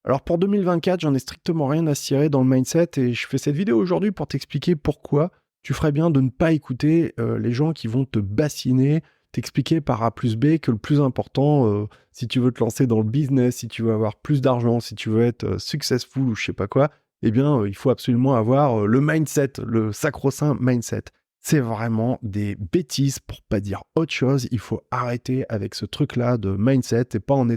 Alors pour 2024, j'en ai strictement rien à cirer dans le mindset et je fais cette vidéo aujourd'hui pour t'expliquer pourquoi tu ferais bien de ne pas écouter les gens qui vont te bassiner, t'expliquer par A plus B que le plus important, si tu veux te lancer dans le business, si tu veux avoir plus d'argent, si tu veux être successful ou je sais pas quoi, eh bien il faut absolument avoir le mindset, le sacro-saint mindset. C'est vraiment des bêtises pour pas dire autre chose. Il faut arrêter avec ce truc-là de mindset et pas en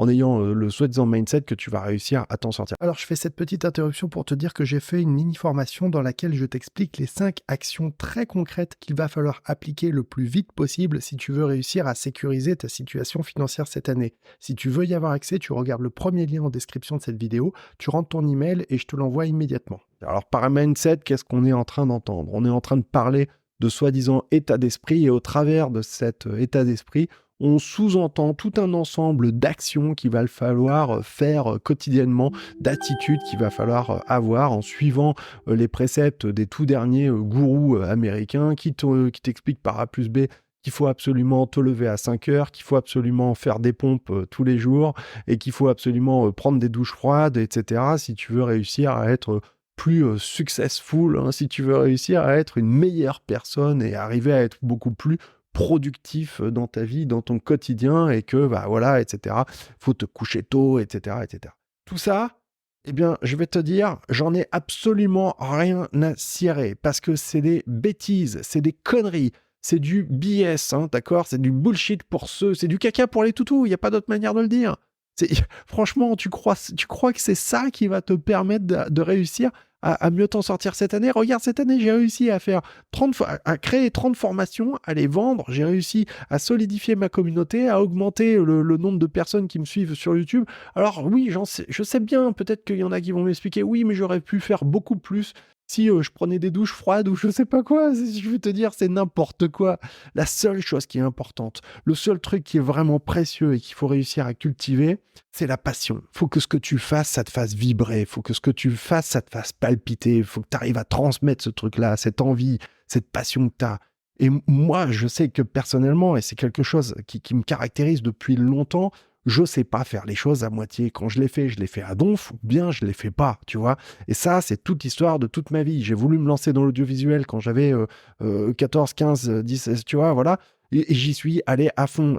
ayant le soi-disant mindset que tu vas réussir à t'en sortir. Alors, je fais cette petite interruption pour te dire que j'ai fait une mini-formation dans laquelle je t'explique les 5 actions très concrètes qu'il va falloir appliquer le plus vite possible si tu veux réussir à sécuriser ta situation financière cette année. Si tu veux y avoir accès, tu regardes le premier lien en description de cette vidéo, tu rentres ton email et je te l'envoie immédiatement. Alors, par mindset, qu'est-ce qu'on est en train d'entendre? On est en train de parler de soi-disant état d'esprit et au travers de cet état d'esprit, on sous-entend tout un ensemble d'actions qu'il va falloir faire quotidiennement, d'attitudes qu'il va falloir avoir en suivant les préceptes des tout derniers gourous américains qui t'expliquent par A plus B qu'il faut absolument te lever à 5 heures, qu'il faut absolument faire des pompes tous les jours et qu'il faut absolument prendre des douches froides, etc. si tu veux réussir à être plus successful, hein, si tu veux réussir à être une meilleure personne et arriver à être beaucoup plus productif dans ta vie, dans ton quotidien, et que, bah voilà, etc. Faut te coucher tôt, etc., etc. Tout ça, eh bien, je vais te dire, j'en ai absolument rien à cirer, parce que c'est des bêtises, c'est des conneries, c'est du BS, hein, d'accord? C'est du bullshit pour ceux, c'est du caca pour les toutous, il n'y a pas d'autre manière de le dire. Franchement, tu crois que c'est ça qui va te permettre de réussir à mieux t'en sortir cette année? Regarde, cette année, j'ai réussi à faire à créer 30 formations, à les vendre. J'ai réussi à solidifier ma communauté, à augmenter le nombre de personnes qui me suivent sur YouTube. Alors oui, je sais bien, peut-être qu'il y en a qui vont m'expliquer, oui, mais j'aurais pu faire beaucoup plus si je prenais des douches froides ou je sais pas quoi. Je veux te dire, c'est n'importe quoi. La seule chose qui est importante, le seul truc qui est vraiment précieux et qu'il faut réussir à cultiver, c'est la passion. Faut que ce que tu fasses, ça te fasse vibrer. Faut que ce que tu fasses, ça te fasse palpiter. Faut que tu arrives à transmettre ce truc-là, cette envie, cette passion que tu as. Et moi, je sais que personnellement, et c'est quelque chose qui me caractérise depuis longtemps, je sais pas faire les choses à moitié. Quand je les fais à donf, ou bien je les fais pas, tu vois. Et ça, c'est toute l'histoire de toute ma vie. J'ai voulu me lancer dans l'audiovisuel quand j'avais 14, 15, 10, tu vois, voilà. Et j'y suis allé à fond.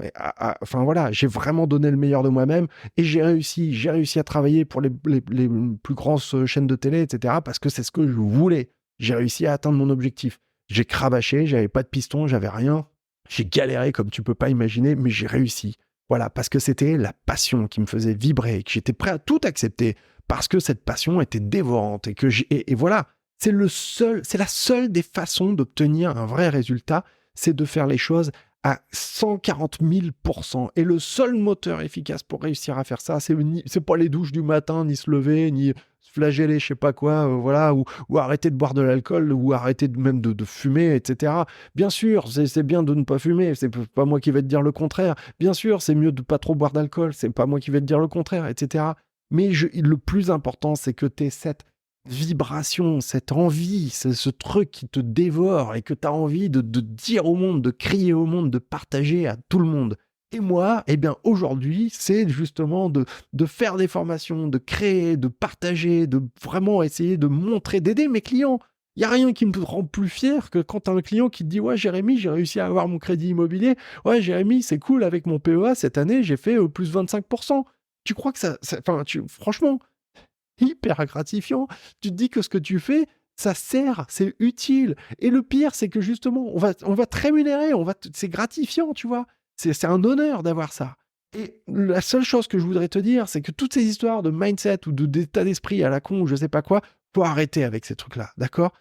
Enfin voilà, j'ai vraiment donné le meilleur de moi-même et j'ai réussi. J'ai réussi à travailler pour les plus grosses chaînes de télé, etc. parce que c'est ce que je voulais. J'ai réussi à atteindre mon objectif. J'ai cravaché, j'avais pas de piston, j'avais rien. J'ai galéré comme tu peux pas imaginer, mais j'ai réussi. Voilà, parce que c'était la passion qui me faisait vibrer, que j'étais prêt à tout accepter parce que cette passion était dévorante et voilà, c'est la seule des façons d'obtenir un vrai résultat, c'est de faire les choses à 140 000%. Et le seul moteur efficace pour réussir à faire ça, c'est pas les douches du matin, ni se lever, ni se flageller, je sais pas quoi, voilà, ou arrêter de boire de l'alcool, ou arrêter même de fumer, etc. Bien sûr, c'est bien de ne pas fumer, c'est pas moi qui vais te dire le contraire. Bien sûr, c'est mieux de pas trop boire d'alcool, c'est pas moi qui vais te dire le contraire, etc. Mais le plus important, c'est que tu aies cette vibration, cette envie, ce truc qui te dévore et que tu as envie de dire au monde, de crier au monde, de partager à tout le monde. Et moi, eh bien aujourd'hui, c'est justement de faire des formations, de créer, de partager, de vraiment essayer de montrer, d'aider mes clients. Il n'y a rien qui me rend plus fier que quand tu as un client qui te dit « Ouais, Jérémy, j'ai réussi à avoir mon crédit immobilier. Ouais, Jérémy, c'est cool, avec mon PEA, cette année, j'ai fait plus 25%. » Tu crois que franchement, hyper gratifiant. Tu te dis que ce que tu fais, ça sert, c'est utile. Et le pire, c'est que justement, on va te rémunérer, c'est gratifiant, tu vois. C'est un honneur d'avoir ça. Et la seule chose que je voudrais te dire, c'est que toutes ces histoires de mindset ou d'état d'esprit à la con ou je sais pas quoi, faut arrêter avec ces trucs-là, d'accord?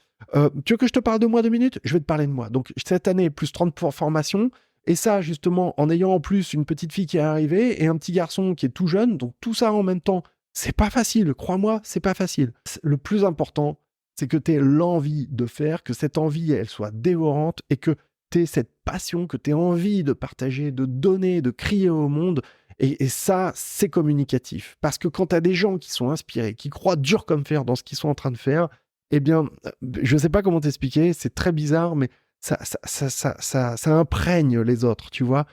Tu veux que je te parle de moi 2 minutes? Je vais te parler de moi. Donc, cette année, plus 30 pour formation. Et ça, justement, en ayant en plus une petite fille qui est arrivée et un petit garçon qui est tout jeune. Donc, tout ça en même temps, c'est pas facile, crois-moi, c'est pas facile. Le plus important, c'est que tu aies l'envie de faire, que cette envie, elle soit dévorante et que tu aies cette passion, que tu aies envie de partager, de donner, de crier au monde. Et ça, c'est communicatif. Parce que quand tu as des gens qui sont inspirés, qui croient dur comme fer dans ce qu'ils sont en train de faire, eh bien, je ne sais pas comment t'expliquer, c'est très bizarre, mais ça imprègne les autres, tu vois.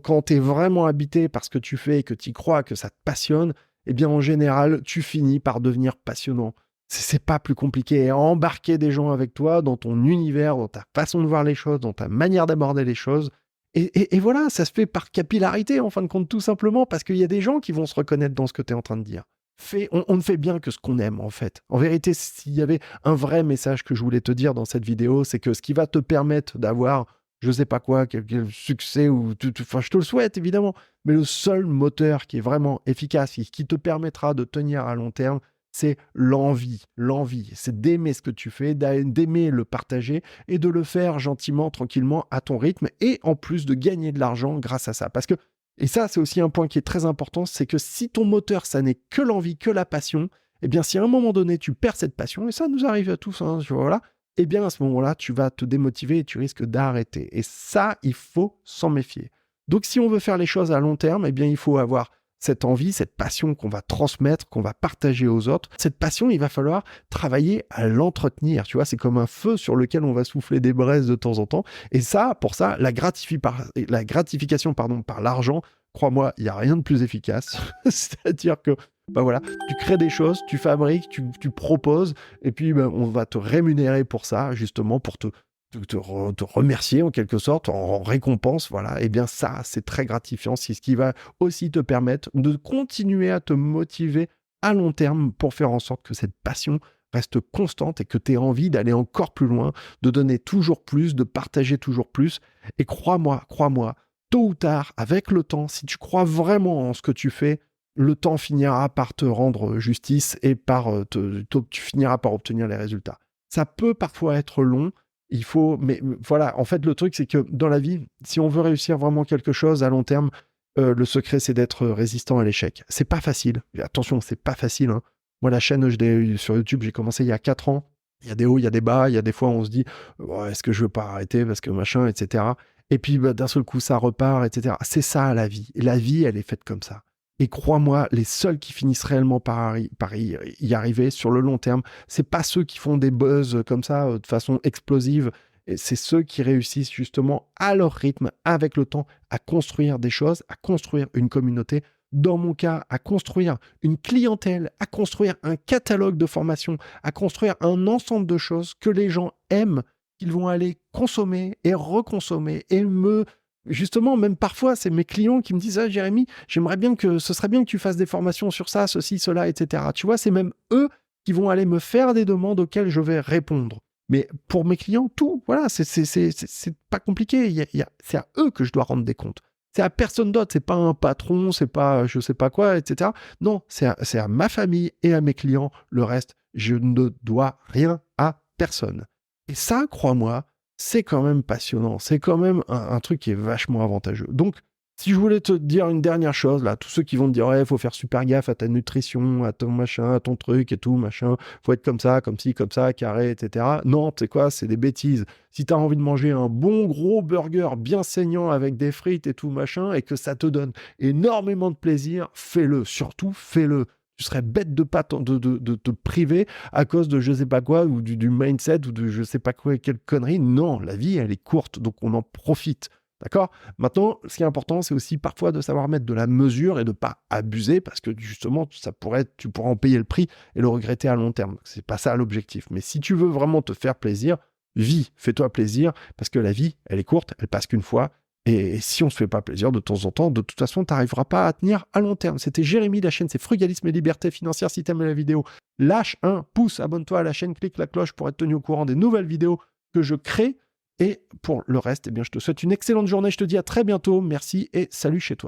Quand tu es vraiment habité par ce que tu fais, que tu crois, que ça te passionne, eh bien en général, tu finis par devenir passionnant. C'est pas plus compliqué. Et embarquer des gens avec toi dans ton univers, dans ta façon de voir les choses, dans ta manière d'aborder les choses. Et voilà, ça se fait par capillarité, en fin de compte, tout simplement, parce qu'il y a des gens qui vont se reconnaître dans ce que tu es en train de dire. On ne fait bien que ce qu'on aime, en fait. En vérité, s'il y avait un vrai message que je voulais te dire dans cette vidéo, c'est que ce qui va te permettre d'avoir, je sais pas quoi, quel succès, enfin, je te le souhaite, évidemment, mais le seul moteur qui est vraiment efficace, qui te permettra de tenir à long terme, c'est l'envie. L'envie, c'est d'aimer ce que tu fais, d'aimer le partager et de le faire gentiment, tranquillement, à ton rythme, et en plus de gagner de l'argent grâce à ça. Parce que, et ça, c'est aussi un point qui est très important, c'est que si ton moteur, ça n'est que l'envie, que la passion, eh bien, si à un moment donné, tu perds cette passion, et ça nous arrive à tous, hein, voilà, eh bien, à ce moment-là, tu vas te démotiver et tu risques d'arrêter. Et ça, il faut s'en méfier. Donc, si on veut faire les choses à long terme, eh bien, il faut avoir cette envie, cette passion qu'on va transmettre, qu'on va partager aux autres. Cette passion, il va falloir travailler à l'entretenir. Tu vois, c'est comme un feu sur lequel on va souffler des braises de temps en temps. Et ça, pour ça, la gratification par l'argent, crois-moi, il n'y a rien de plus efficace. C'est-à-dire que, bah voilà, tu crées des choses, tu fabriques, tu proposes, et puis on va te rémunérer pour ça, justement, pour te remercier en quelque sorte, en récompense, voilà, et bien ça, c'est très gratifiant. C'est ce qui va aussi te permettre de continuer à te motiver à long terme pour faire en sorte que cette passion reste constante et que tu aies envie d'aller encore plus loin, de donner toujours plus, de partager toujours plus. Et crois-moi, tôt ou tard, avec le temps, si tu crois vraiment en ce que tu fais, le temps finira par te rendre justice et tu finiras par obtenir les résultats. Ça peut parfois être long, mais voilà, en fait, le truc, c'est que dans la vie, si on veut réussir vraiment quelque chose à long terme, le secret, c'est d'être résistant à l'échec. C'est pas facile. Attention, c'est pas facile, hein. Moi, la chaîne sur YouTube, j'ai commencé il y a 4 ans. Il y a des hauts, il y a des bas. Il y a des fois, on se dit, oh, est-ce que je veux pas arrêter parce que machin, etc. Et puis, d'un seul coup, ça repart, etc. C'est ça, la vie. Et la vie, elle est faite comme ça. Et crois-moi, les seuls qui finissent réellement par y arriver sur le long terme, c'est pas ceux qui font des buzz comme ça de façon explosive. Et c'est ceux qui réussissent justement à leur rythme, avec le temps, à construire des choses, à construire une communauté. Dans mon cas, à construire une clientèle, à construire un catalogue de formation, à construire un ensemble de choses que les gens aiment, qu'ils vont aller consommer et reconsommer et justement, même parfois, c'est mes clients qui me disent « Ah, Jérémy, ce serait bien que tu fasses des formations sur ça, ceci, cela, etc. » Tu vois, c'est même eux qui vont aller me faire des demandes auxquelles je vais répondre. Mais pour mes clients, tout, voilà, c'est pas compliqué. C'est à eux que je dois rendre des comptes. C'est à personne d'autre. C'est pas un patron, c'est pas je sais pas quoi, etc. Non, c'est à ma famille et à mes clients. Le reste, je ne dois rien à personne. Et ça, crois-moi, c'est quand même passionnant. C'est quand même un truc qui est vachement avantageux. Donc, si je voulais te dire une dernière chose, là, tous ceux qui vont te dire, ouais, il faut faire super gaffe à ta nutrition, à ton machin, à ton truc et tout, machin, faut être comme ça, comme ci, comme ça, carré, etc. Non, tu sais quoi, c'est des bêtises. Si tu as envie de manger un bon gros burger bien saignant avec des frites et tout, machin, et que ça te donne énormément de plaisir, fais-le. Surtout, fais-le. Tu serais bête de pas de te priver à cause de je sais pas quoi, ou du mindset, ou de je sais pas quoi, quelle connerie. Non, la vie, elle est courte, donc on en profite. D'accord ? Maintenant, ce qui est important, c'est aussi parfois de savoir mettre de la mesure et de ne pas abuser, parce que justement, tu pourras en payer le prix et le regretter à long terme. C'est pas ça l'objectif. Mais si tu veux vraiment te faire plaisir, vis, fais-toi plaisir, parce que la vie, elle est courte, elle passe qu'une fois. Et si on ne se fait pas plaisir de temps en temps, de toute façon, tu n'arriveras pas à tenir à long terme. C'était Jérémy, la chaîne, c'est Frugalisme et Liberté Financière. Si tu aimes la vidéo, lâche un pouce, abonne-toi à la chaîne, clique la cloche pour être tenu au courant des nouvelles vidéos que je crée. Et pour le reste, eh bien, je te souhaite une excellente journée. Je te dis à très bientôt. Merci et salut chez toi.